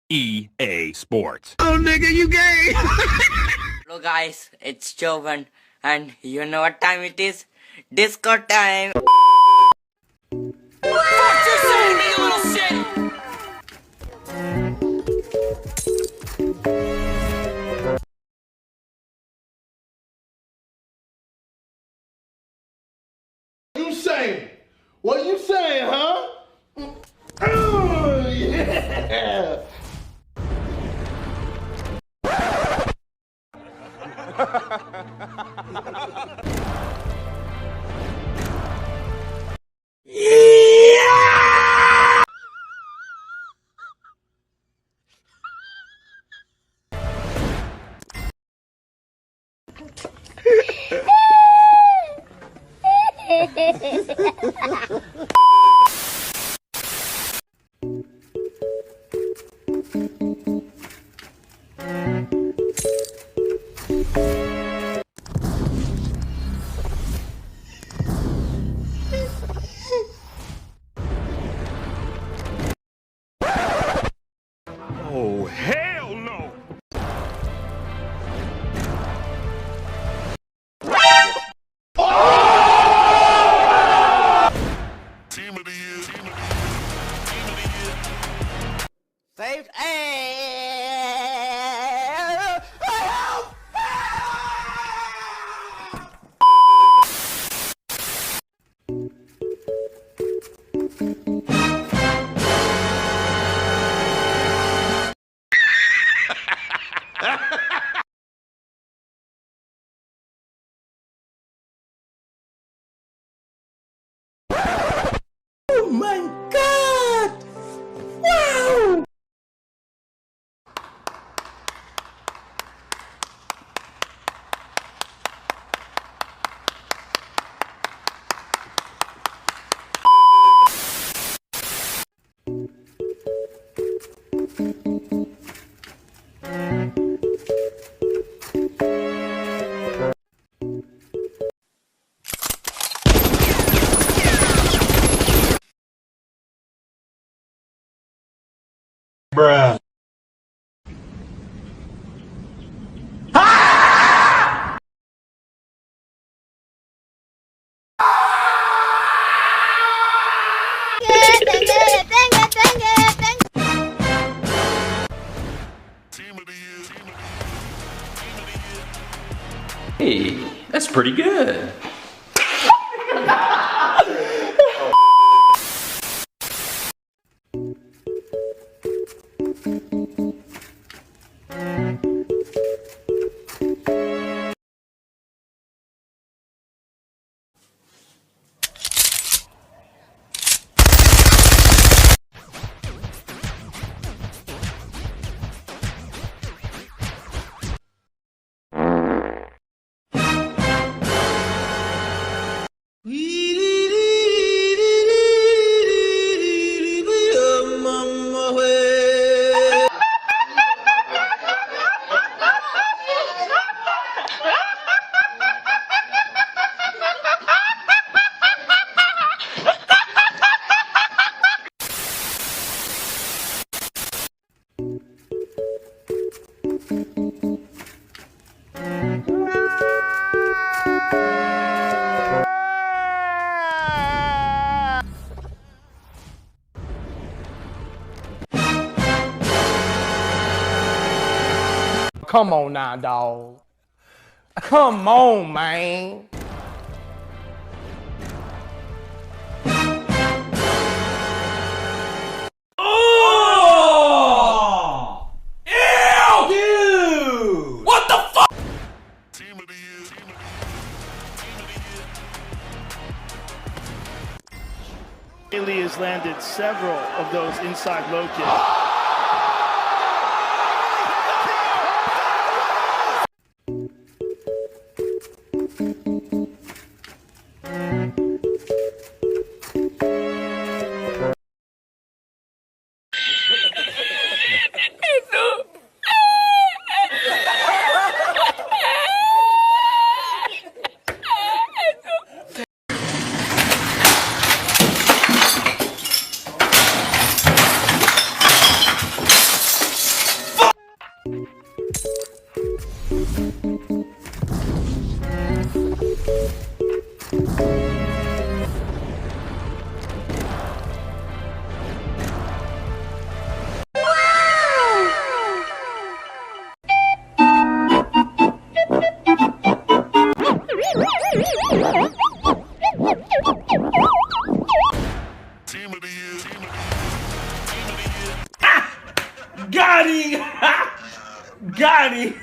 EA Sports. Oh, nigga, you gay! Hello guys, it's Jovan, and you know what time it is? Disco time! Fuck you saying, me, you little shit! You saying? What you saying, huh? Oh, yeah. Oh, hell no! Team of the year. Saved! Oh my God! Wow! Bruh. Hey, that's pretty good. Come on now, dawg. Come on, man. Oh! Ew! Dude! What the fuck? Team of the year. Haley has landed several of those inside low kicks. Got him! Got him!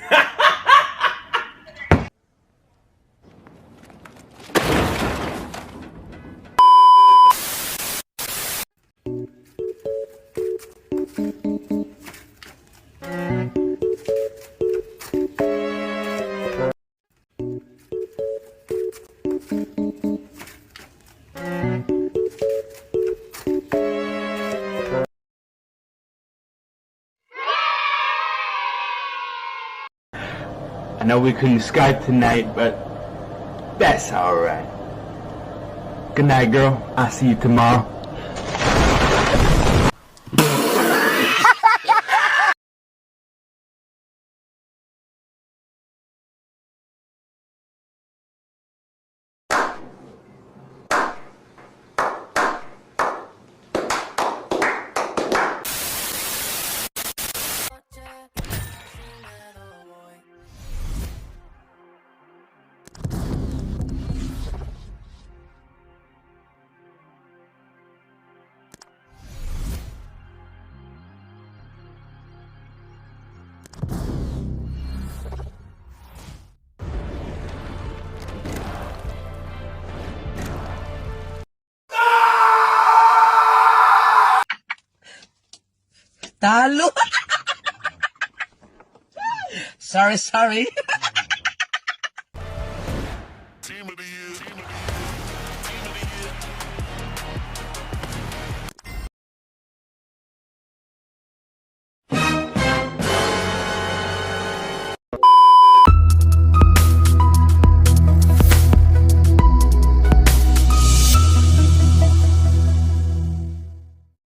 I know we couldn't Skype tonight, but that's alright. Good night, girl. I'll see you tomorrow. Talo! Sorry.